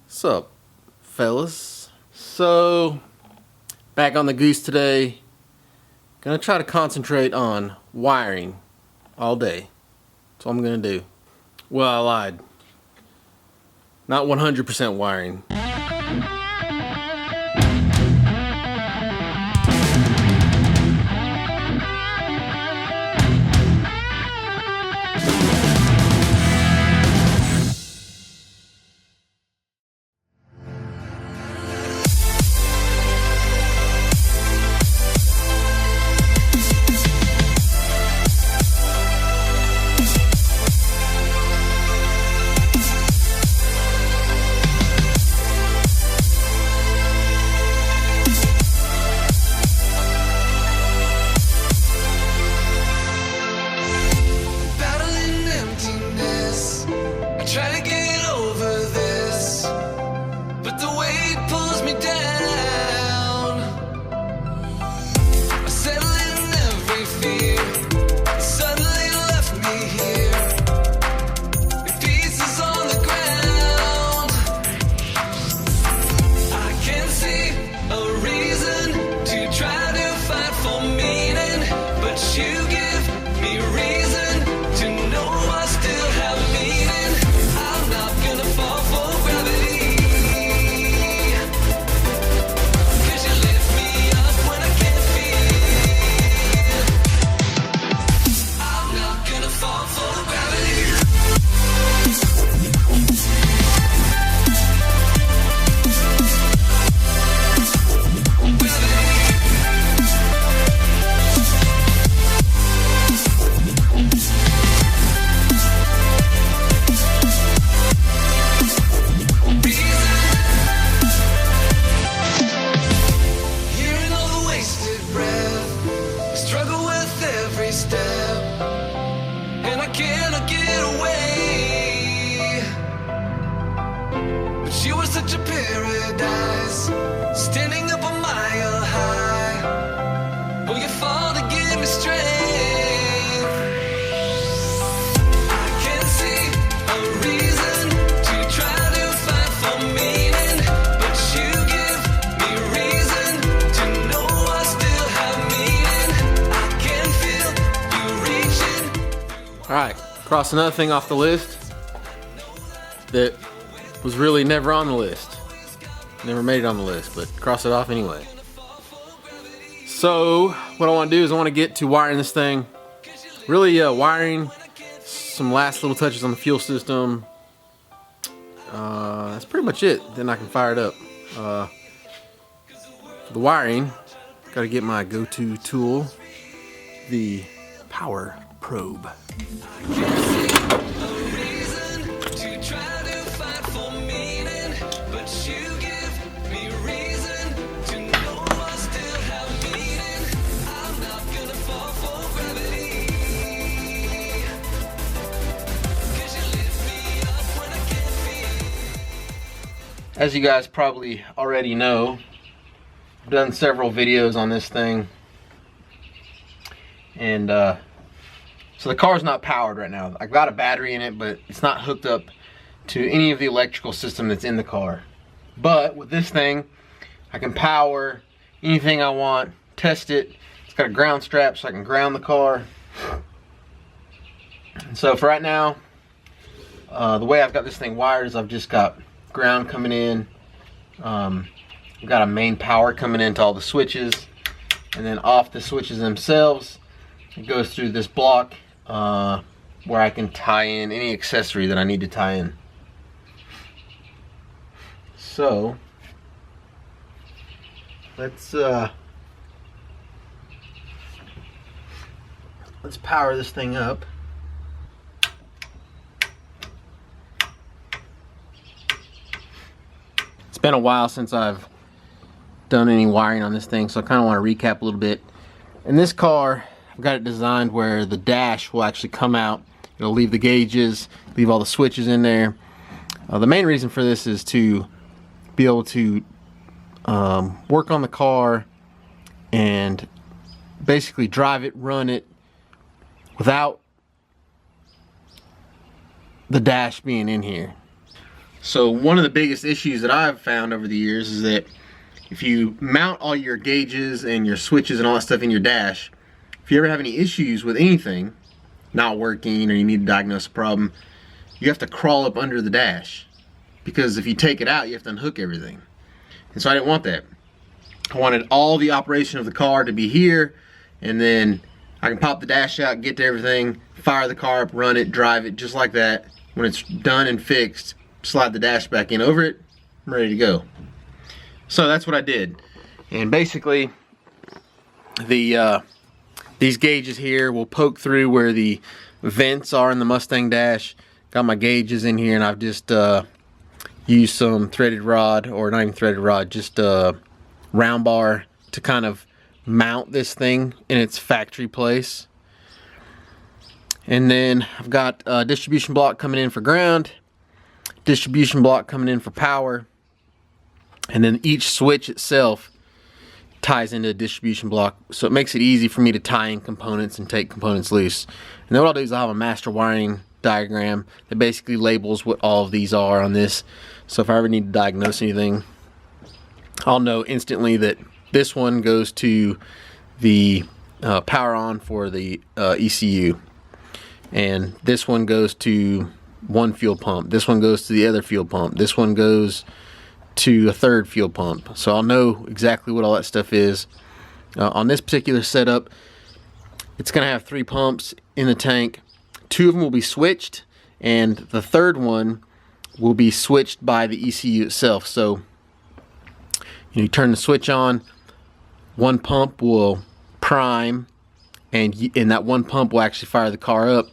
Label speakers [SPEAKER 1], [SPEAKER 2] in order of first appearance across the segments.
[SPEAKER 1] What's up, fellas? So, back on the goose today. Gonna try to concentrate on wiring all day. That's what I'm gonna do. Well, I lied. Not 100% wiring.
[SPEAKER 2] Such a paradise, standing up a mile high. Oh, you fall to give me strength. I can't see a reason to try to fight for meaning, but you give me reason to know I still have meaning. I can feel you reaching.
[SPEAKER 1] Alright, cross another thing off the list that was really never on the list. Never made it on the list, but cross it off anyway. So, what I want to do is I want to get to wiring this thing. Really wiring some last little touches on the fuel system. That's pretty much it. Then I can fire it up. For the wiring, got to get my go-to tool, the power probe. As you guys probably already know, I've done several videos on this thing, and so the car's not powered right now. I've got a battery in it, but it's not hooked up to any of the electrical system that's in the car. But with this thing, I can power anything I want, test it. It's got a ground strap so I can ground the car. And so for right now, the way I've got this thing wired is I've just got ground coming in. We've got a main power coming into all the switches, and then off the switches themselves, it goes through this block where I can tie in any accessory that I need to tie in. So let's power this thing up. It's been a while since I've done any wiring on this thing, so I kind of want to recap a little bit. In this car, I've got it designed where the dash will actually come out. It'll leave the gauges, leave all the switches in there. The main reason for this is to be able to work on the car and basically drive it, run it without the dash being in here. So one of the biggest issues that I've found over the years is that if you mount all your gauges and your switches and all that stuff in your dash, if you ever have any issues with anything not working or you need to diagnose a problem, you have to crawl up under the dash, because if you take it out you have to unhook everything. And so I didn't want that. I wanted all the operation of the car to be here, and then I can pop the dash out, get to everything, fire the car up, run it, drive it just like that. When it's done and fixed, slide the dash back in over it, I'm ready to go. So that's what I did. And basically these gauges here will poke through where the vents are in the Mustang dash. Got my gauges in here, and I've just used some threaded rod, or not even threaded rod, just round bar to kind of mount this thing in its factory place. And then I've got a distribution block coming in for ground, distribution block coming in for power, and then each switch itself ties into a distribution block, so it makes it easy for me to tie in components and take components loose. And then what I'll do is I'll have a master wiring diagram that basically labels what all of these are on this, so if I ever need to diagnose anything, I'll know instantly that this one goes to the power on for the ECU, and this one goes to one fuel pump, this one goes to the other fuel pump, this one goes to a third fuel pump. So I'll know exactly what all that stuff is. On this particular setup, it's going to have 3 pumps in the tank. 2 of them will be switched, and the third one will be switched by the ECU itself. So you turn the switch on, one pump will prime, and that one pump will actually fire the car up,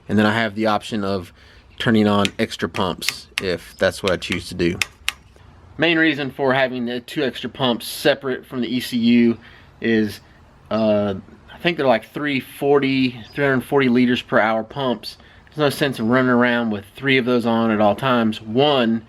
[SPEAKER 1] and then I have the option of turning on extra pumps if that's what I choose to do. Main reason for having the 2 extra pumps separate from the ECU is I think they're like 340 liters per hour pumps. There's no sense in running around with 3 of those on at all times. One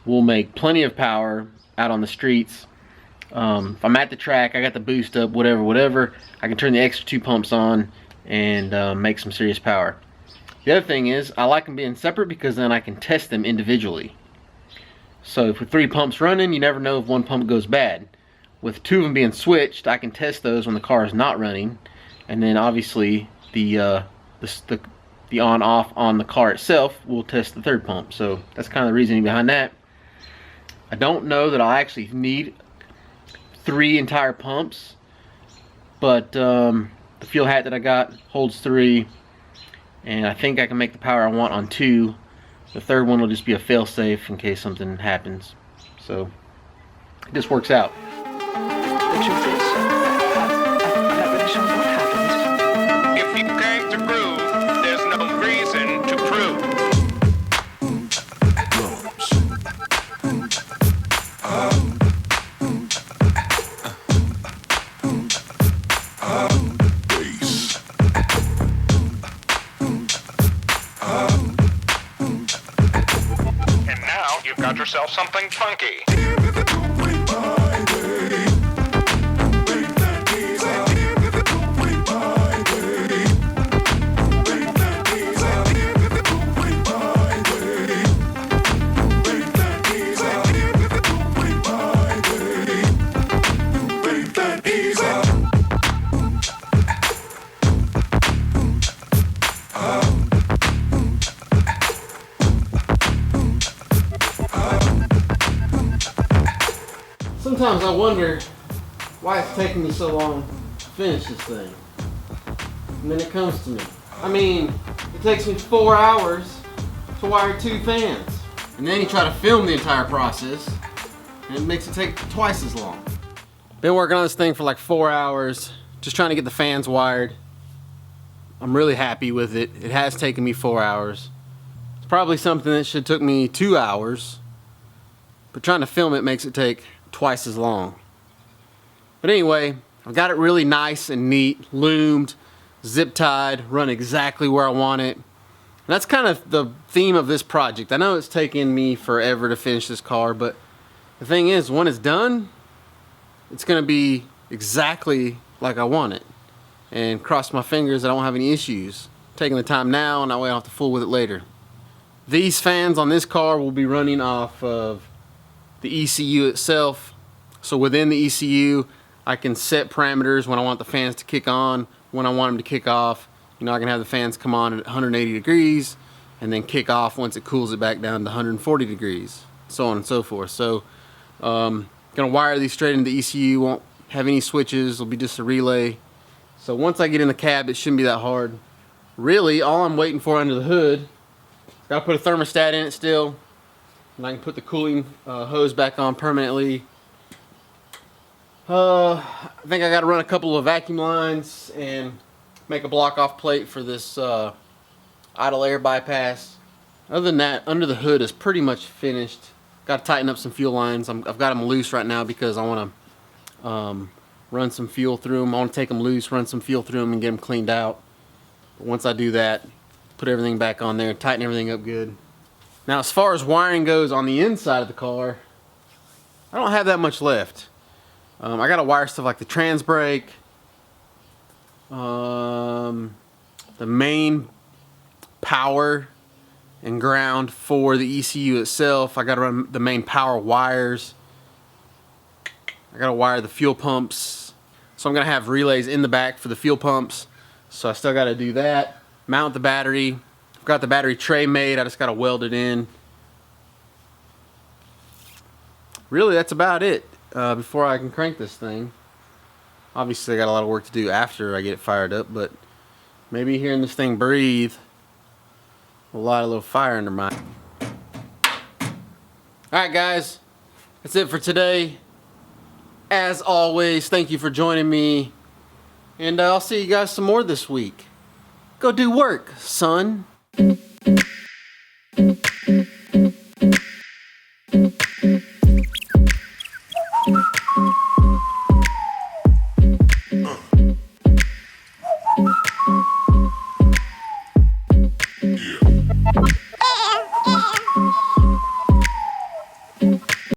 [SPEAKER 1] will make plenty of power out on the streets. If I'm at the track, I got the boost up, whatever, I can turn the extra 2 pumps on and make some serious power. The other thing is, I like them being separate because then I can test them individually. So if with 3 pumps running, you never know if one pump goes bad. With 2 of them being switched, I can test those when the car is not running, and then obviously the on-off on the car itself will test the third pump. So that's kind of the reasoning behind that. I don't know that I actually need 3 entire pumps, but the fuel hat that I got holds 3, and I think I can make the power I want on 2. The third one will just be a fail-safe in case something happens. So it just works out.
[SPEAKER 3] The truth is, that really shows what happens.
[SPEAKER 4] If you came to groove, there's no reason to prove. And now you've got yourself something funky.
[SPEAKER 1] Sometimes I wonder why it's taking me so long to finish this thing. And then it comes to me. I mean, it takes me 4 hours to wire 2 fans. And then you try to film the entire process, and it makes it take twice as long. Been working on this thing for like 4 hours, just trying to get the fans wired. I'm really happy with it. It has taken me 4 hours. It's probably something that should took me 2 hours, but trying to film it makes it take twice as long. But anyway, I've got it really nice and neat, loomed, zip tied, run exactly where I want it. And that's kind of the theme of this project. I know it's taken me forever to finish this car, but the thing is, when it's done, it's gonna be exactly like I want it. And cross my fingers I don't have any issues. Taking the time now and I won't have to fool with it later. These fans on this car will be running off of the ECU itself. So within the ECU, I can set parameters when I want the fans to kick on, when I want them to kick off. You know, I can have the fans come on at 180 degrees and then kick off once it cools it back down to 140 degrees, so on and so forth. So gonna wire these straight into the ECU, won't have any switches, it'll be just a relay. So once I get in the cab, it shouldn't be that hard. Really, all I'm waiting for under the hood, gotta put a thermostat in it still, and I can put the cooling hose back on permanently. I think I gotta run a couple of vacuum lines and make a block off plate for this idle air bypass. Other than that, under the hood is pretty much finished. Got to tighten up some fuel lines. I've got them loose right now because I want to run some fuel through them. I want to take them loose, run some fuel through them, and get them cleaned out. But once I do that, put everything back on there, tighten everything up good. Now, as far as wiring goes on the inside of the car, I don't have that much left. I got to wire stuff like the trans brake, the main power and ground for the ECU itself. I got to run the main power wires. I got to wire the fuel pumps. So I'm going to have relays in the back for the fuel pumps. So I still got to do that. Mount the battery. I've got the battery tray made. I just got to weld it in. Really, that's about it before I can crank this thing. Obviously, I got a lot of work to do after I get it fired up, but maybe hearing this thing breathe will light a little fire under my... Alright guys, that's it for today. As always, thank you for joining me, and I'll see you guys some more this week. Go do work, son.